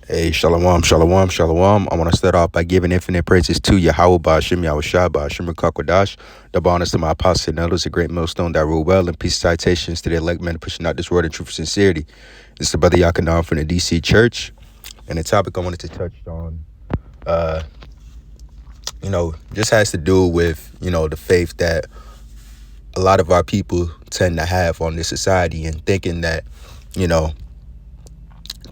Hey, shalom, shalom, shalom. I want to start off by giving infinite praises to Yahweh Ba'Shem Yahushua Ba'Shem Kakwadash. Double honors to my apostles and elders, a great millstone that rule well, and peace citations to the elect men pushing out this word in truth and sincerity. This is the brother Yakanan from the DC Church, and the topic I wanted to touch on, uh, just has to do with, the faith that a lot of our people tend to have on this society and you know,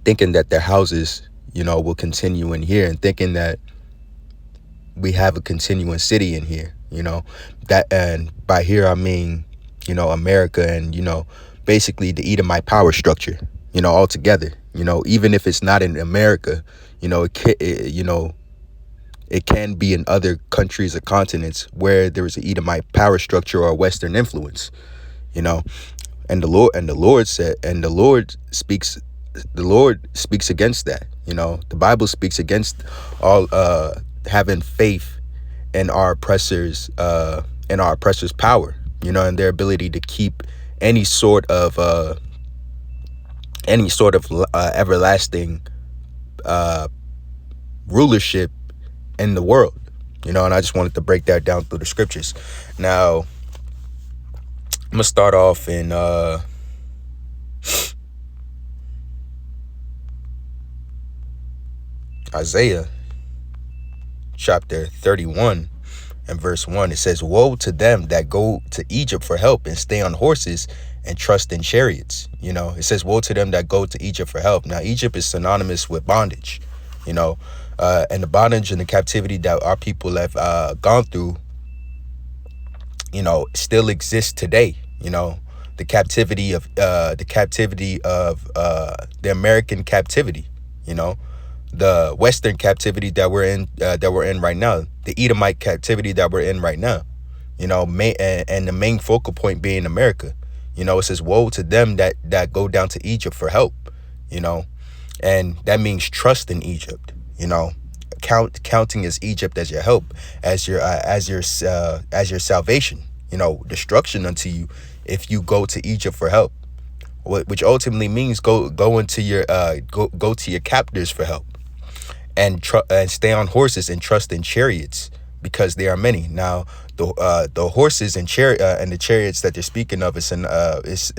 thinking that their houses, will continue in here and thinking that we have a continuing city in here, that, and by here I mean, America and, basically the Edomite power structure, altogether, even if it's not in America, it can be in other countries or continents where there is an Edomite power structure or Western influence, you know, and the Lord speaks against that. The Bible speaks against all having faith in our oppressors power, and their ability to keep any sort of everlasting rulership in the world. And I just wanted to break that down through the scriptures. Now I'm gonna start off in Isaiah chapter 31 and verse 1. It says, "Woe to them that go to Egypt for help and stay on horses and trust in chariots." It says, "Woe to them that go to Egypt for help." Now, Egypt is synonymous with bondage, and the bondage and the captivity that our people have gone through, still exists today. The captivity of the American captivity, the Western captivity that we're in right now, the Edomite captivity that we're in right now, and the main focal point being America. It says, "Woe to them that go down to Egypt for help," and that means trust in Egypt. Counting as Egypt as your help, as your salvation. Destruction unto you if you go to Egypt for help, which ultimately means go to your captors for help, and stay on horses and trust in chariots because there are many. Now, the horses and and the chariots that they're speaking of is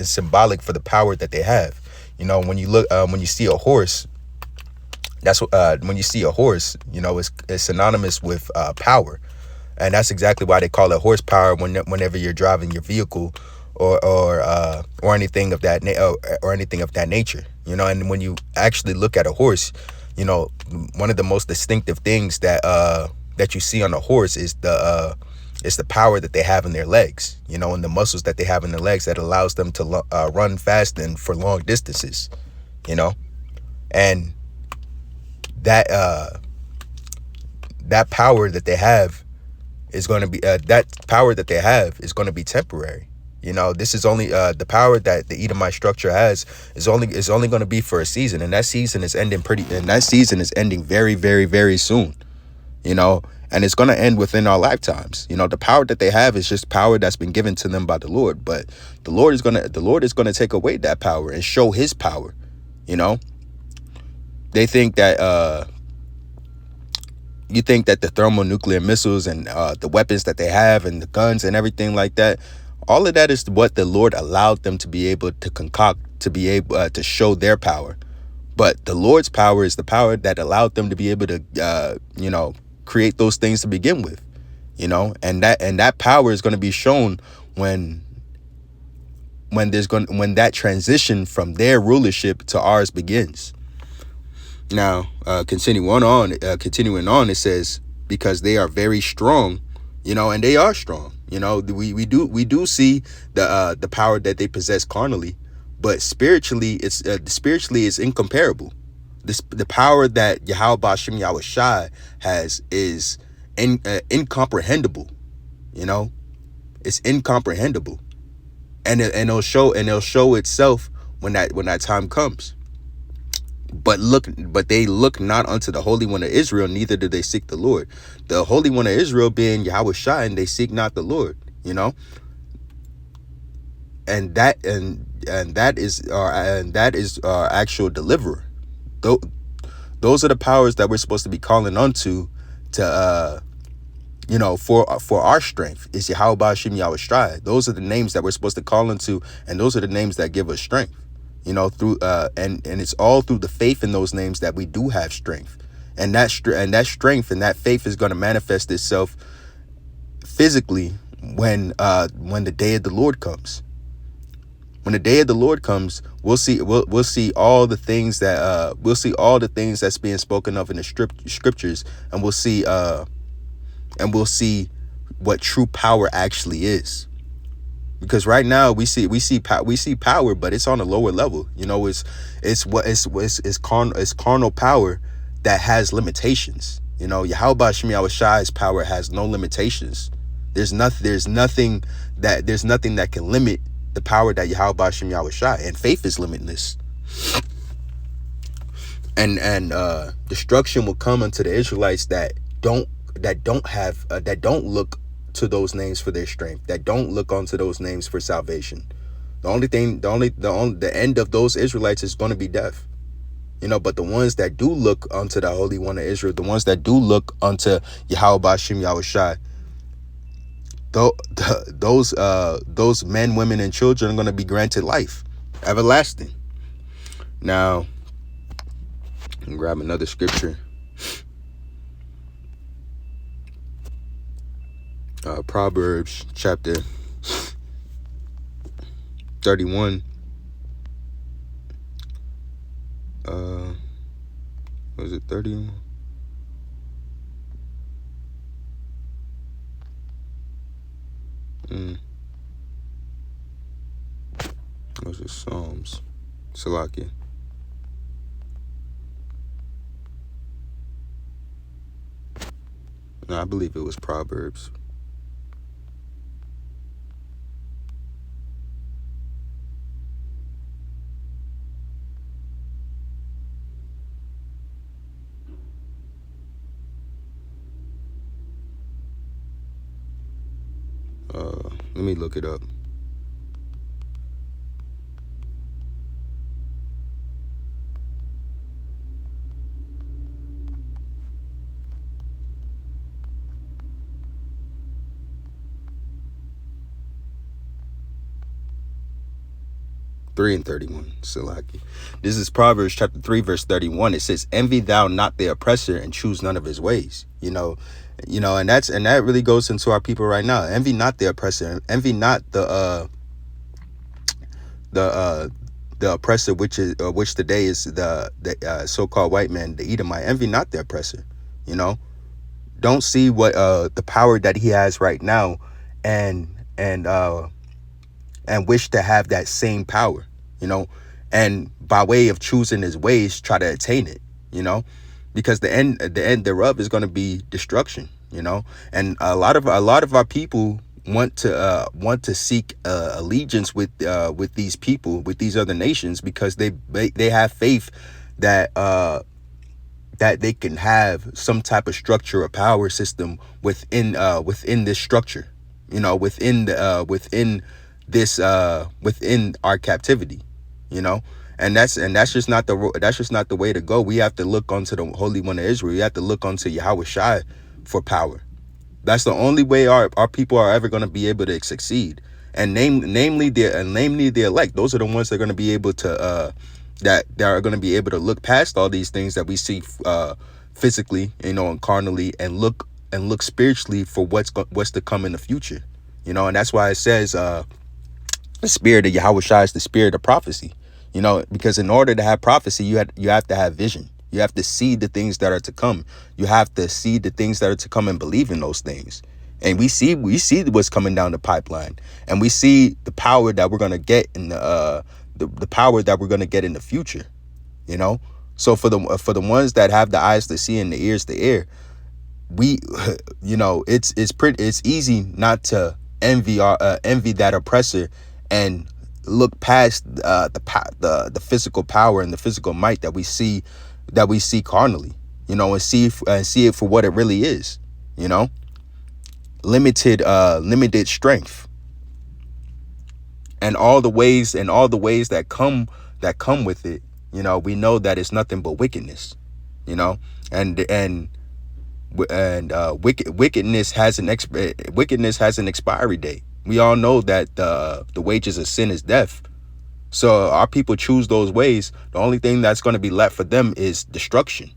symbolic for the power that they have. When you see a horse, that's when you see a horse, it's synonymous with power, and that's exactly why they call it horsepower whenever you're driving your vehicle or anything of that or anything of that nature. And when you actually look at a horse, one of the most distinctive things that you see on a horse is the power that they have in their legs, and the muscles that they have in their legs that allows them to run fast and for long distances, and that that power that they have is going to be temporary. This is only the power that the Edomite structure has is only going to be for a season, and that season is ending very, very, very soon. And it's going to end within our lifetimes. The power that they have is just power that's been given to them by the Lord, but the Lord is going to take away that power and show his power. They think that you think that the thermonuclear missiles and the weapons that they have and the guns and everything like that, all of that is what the Lord allowed them to be able to concoct, to be able to show their power. But the Lord's power is the power that allowed them to be able to, create those things to begin with, and that power is going to be shown when that transition from their rulership to ours begins. Now, continuing on, it says, because they are very strong, and they are strong. We do see the power that they possess carnally, but spiritually, it's incomparable. The power that Yahweh Ba'Shem Yahushai has is incomprehensible. It's incomprehensible, and it'll show itself when that time comes. But they look not unto the Holy One of Israel, neither do they seek the Lord. The Holy One of Israel being Yahweh Shai, and they seek not the Lord, and that is our actual deliverer. Those are the powers that we're supposed to be calling onto to for our strength. Is Yahweh Ba'Shem Yahweh Shai. Those are the names that we're supposed to call into, and those are the names that give us strength. Through and it's all through the faith in those names that we do have strength. And that strength and that faith is going to manifest itself physically when the day of the Lord comes. When the day of the Lord comes, we'll see all the things that's being spoken of in the scriptures, and we'll see what true power actually is. Because right now we see power, but it's on a lower level. It's carnal power that has limitations. Yahweh Ba'Shem Yahweh Shai's power has no limitations. There's nothing that can limit the power that Yahweh Ba'Shem Yahweh Shai, and faith is limitless. And destruction will come unto the Israelites that don't look to those names for their strength, that don't look onto those names for salvation. The end of those Israelites is going to be death. But the ones that do look unto the Holy One of Israel, the ones that do look unto Yahweh Ba'Shem Yahweh Shai, those men, women, and children are going to be granted life everlasting. Now, I'll grab another scripture. Proverbs chapter 31. Was it 31? Was it Psalms? Salakia. No, I believe it was Proverbs. Let me look it up. Three and 31, Salaki. This is Proverbs chapter 3, verse 31. It says, "Envy thou not the oppressor, and choose none of his ways." And that really goes into our people right now. Envy not the oppressor. Envy not the oppressor, which today is the so-called white man, the Edomite. Envy not the oppressor. Don't see what the power that he has right now, and wish to have that same power, and by way of choosing his ways, try to attain it, because the end thereof is going to be destruction, and a lot of our people want to seek allegiance with these people, with these other nations, because they have faith that they can have some type of structure or power system within this structure, within our captivity, and that's just not the way to go. We have to look onto the Holy One of Israel. We have to look onto Yahweh Shai for power. That's the only way our people are ever going to be able to succeed. And namely the elect. Those are the ones that are going to be able to that are going to be able to look past all these things that we see physically, and carnally, and look spiritually for what's to come in the future. And that's why it says the spirit of Yahweh Shai is the spirit of prophecy, because in order to have prophecy, you have to have vision. You have to see the things that are to come. You have to see the things that are to come and believe in those things. And we see what's coming down the pipeline, and we see the power that we're going to get in the power that we're going to get in the future, So for the ones that have the eyes to see and the ears to hear, we, it's easy not to envy that oppressor and look past the physical power and the physical might that we see carnally, and see it for what it really is, limited strength, and all the ways that come with it. We know that it's nothing but wickedness. you know, and wickedness has wickedness has an expiry date. We all know that the wages of sin is death. So our people choose those ways. The only thing that's going to be left for them is destruction.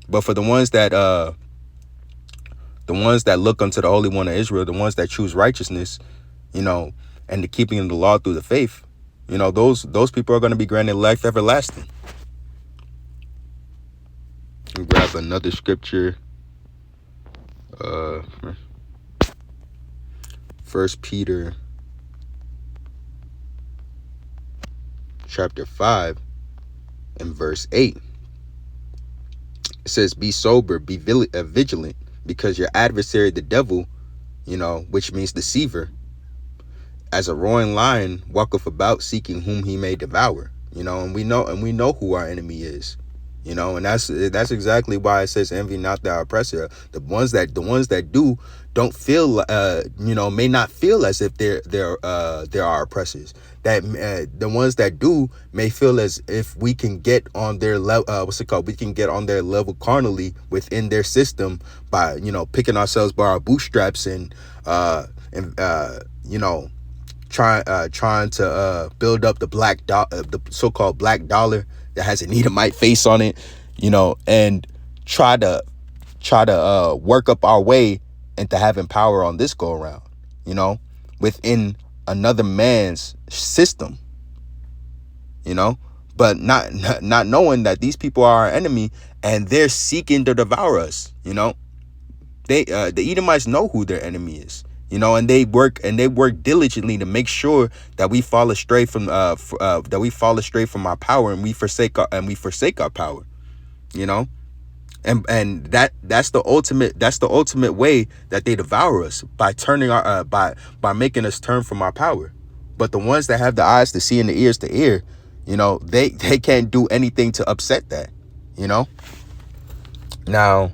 But for the ones that look unto the Holy One of Israel, the ones that choose righteousness, you know, and the keeping of the law through the faith, you know, those people are going to be granted life everlasting. I'll grab another scripture. 1 Peter chapter 5 and verse 8. It says, be sober, be vigilant, because your adversary, the devil, you know, which means deceiver, as a roaring lion, walketh about seeking whom he may devour. You know, and we know who our enemy is. You know, and that's exactly why it says, envy not thy oppressor. The ones that do don't feel, you know, may not feel as if they're our oppressors. That the ones that do may feel as if we can get on their level. We can get on their level carnally within their system by, you know, picking ourselves by our bootstraps and you know, trying to build up the so-called black dollar that has an Edomite face on it, you know, and try to work up our way into having power on this go around, you know, within another man's system, you know, but not knowing that these people are our enemy and they're seeking to devour us. You know, the Edomites know who their enemy is. You know, and they work diligently to make sure that we fall astray from our power, and we forsake our power. You know, and that's the ultimate way that they devour us, by turning our by making us turn from our power. But the ones that have the eyes to see and the ears to hear, you know, they can't do anything to upset that. You know. Now,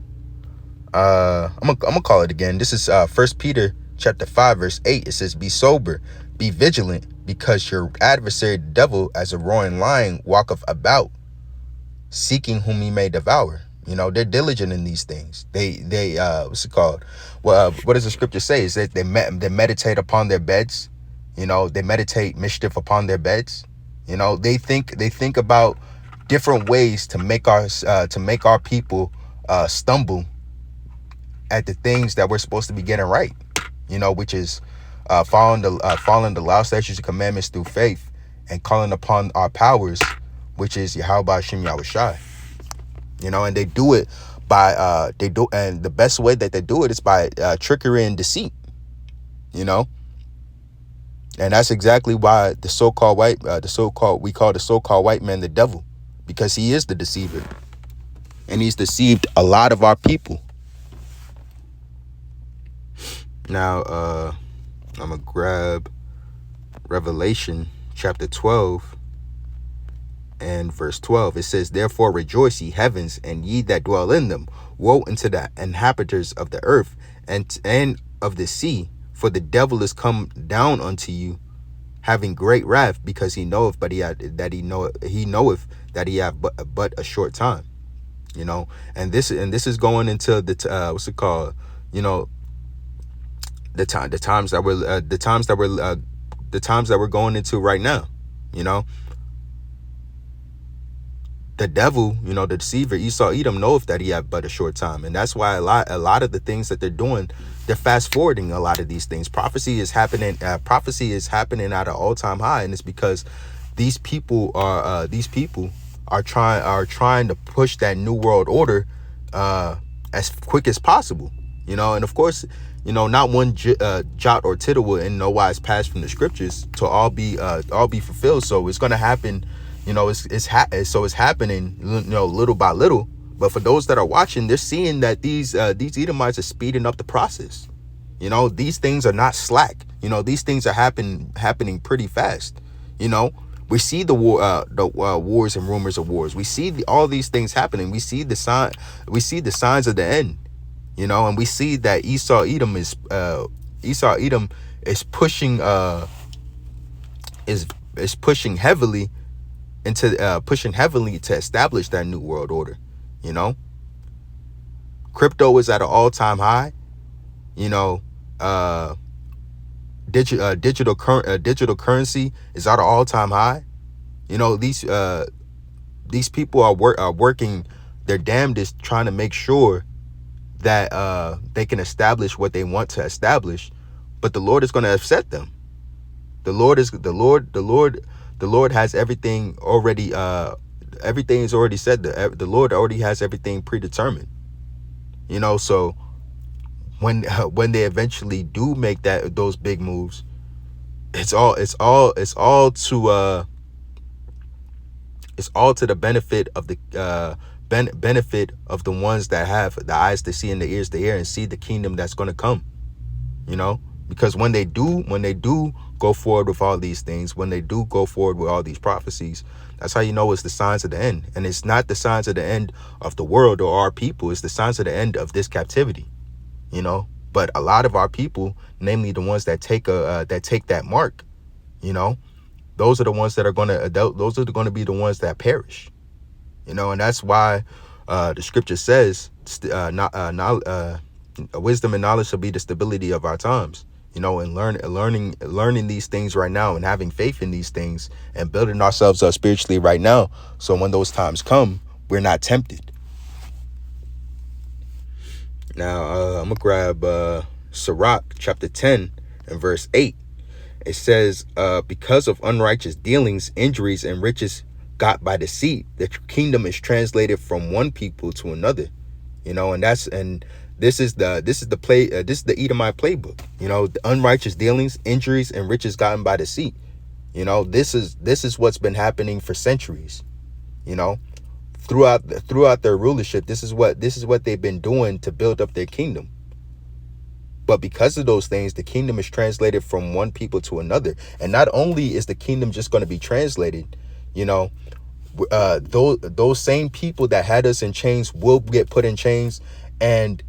I'm gonna call it again. This is 1 Peter chapter 5 verse 8. It says, be sober, be vigilant, because your adversary the devil, as a roaring lion, walketh about seeking whom he may devour. You know, they're diligent in these things. They what's it called? Well, what does the scripture say? Is that they meditate upon their beds. You know, they meditate mischief upon their beds. You know, they think about different ways to make our people stumble at the things that we're supposed to be getting right. You know, which is following the law, statutes, and commandments through faith, and calling upon our powers, which is Yahweh Hashem Yahushai. You know, and they do it by and the best way that they do it is by trickery and deceit. You know, and that's exactly why we call the so-called white man the devil, because he is the deceiver, and he's deceived a lot of our people. Now, I'm going to grab Revelation chapter 12 and verse 12. It says, therefore rejoice, ye heavens, and ye that dwell in them. Woe unto the inhabitants of the earth and of the sea, for the devil is come down unto you, having great wrath, because he knoweth that he have but a short time. You know, and this is going into the what's it called? You know, the times that we're going into right now. You know, the devil, you know, the deceiver, Esau Edom, knoweth that he have but a short time, and that's why a lot of the things that they're doing, they're fast forwarding a lot of these things. Prophecy is happening at an all-time high, and it's because these people are trying to push that new world order as quick as possible. You know, and of course, you know, not one jot or tittle will in no wise pass from the scriptures to all be fulfilled. So it's going to happen, you know, it's happening, you know, little by little. But for those that are watching, they're seeing that these Edomites are speeding up the process. You know, these things are not slack. You know, these things are happening pretty fast. You know, we see the wars and rumors of wars. We see all these things happening. We see the signs of the end. You know, and we see that Esau Edom is pushing pushing heavily to establish that new world order. You know, crypto is at an all-time high. You know, digital currency is at an all-time high. You know, these people are working their damnedest trying to make sure that they can establish what they want to establish, but the Lord is going to upset them. The Lord has everything already. Everything is already said. The Lord already has everything predetermined. You know, so when they eventually do make those big moves, it's all to the benefit of the benefit of the ones that have the eyes to see and the ears to hear and see the kingdom that's going to come. You know, because when they do go forward with all these things, when they do go forward with all these prophecies, that's how you know it's the signs of the end. And it's not the signs of the end of the world or our people. It's the signs of the end of this captivity. You know, but a lot of our people, namely the ones that take that mark, you know, those are the ones that are going to be the ones that perish. You know, and that's why the scripture says wisdom and knowledge shall be the stability of our times. You know, and learning these things right now and having faith in these things and building ourselves up spiritually right now. So when those times come, we're not tempted. Now, I'm going to grab Sirach chapter 10 and verse 8. It says, because of unrighteous dealings, injuries, and riches got by deceit, the kingdom is translated from one people to another. You know, and this is the Edomite playbook. You know, the unrighteous dealings, injuries, and riches gotten by deceit. You know, this is what's been happening for centuries. You know, throughout their rulership, this is what they've been doing to build up their kingdom. But because of those things, the kingdom is translated from one people to another. And not only is the kingdom just going to be translated, you know, those same people that had us in chains will get put in chains. And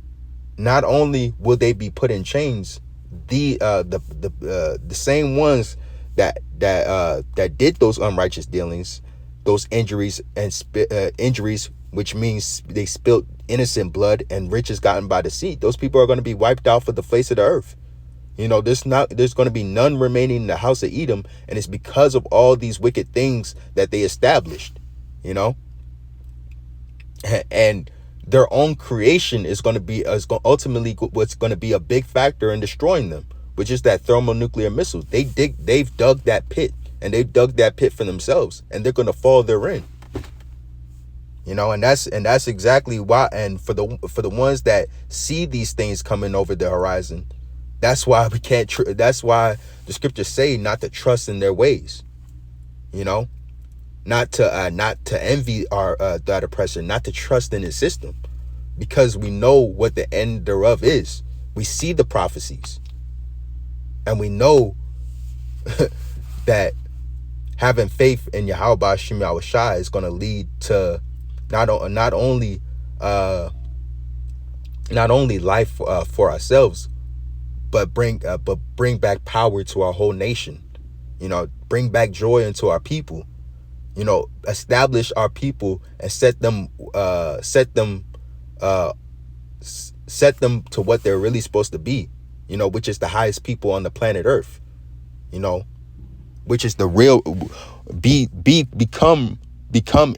not only will they be put in chains, the same ones that did those unrighteous dealings, those injuries, which means they spilled innocent blood and riches gotten by deceit, those people are going to be wiped out for the face of the earth. You know, there's going to be none remaining in the house of Edom, and it's because of all these wicked things that they established. You know, and their own creation is going to be ultimately what's going to be a big factor in destroying them, which is that thermonuclear missiles. They've dug that pit, and they've dug that pit for themselves, and they're going to fall therein. You know, and that's exactly why. And for the ones that see these things coming over the horizon, that's why we can't. That's why the scriptures say not to trust in their ways. You know, not to envy that oppressor, not to trust in his system, because we know what the end thereof is. We see the prophecies, and we know that having faith in Yahweh Shem Yahushua is going to lead to not only life for ourselves, but bring back power to our whole nation. You know, bring back joy into our people. You know, establish our people and set them to what they're really supposed to be. You know, which is the highest people on the planet Earth. You know, which is the real become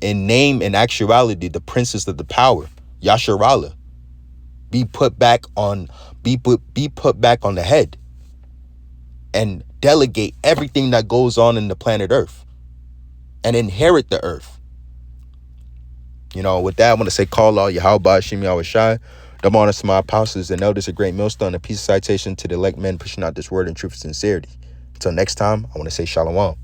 in name and actuality the princess of the power, Yasharallah. Be put back on the head and delegate everything that goes on in the planet Earth and inherit the earth. You know, with that, I want to say, call all Yahweh Shem Yahushai. Double honors to my apostles and elders, a great millstone, a piece of citation to the elect men pushing out this word in truth and sincerity. Until next time, I want to say shalom.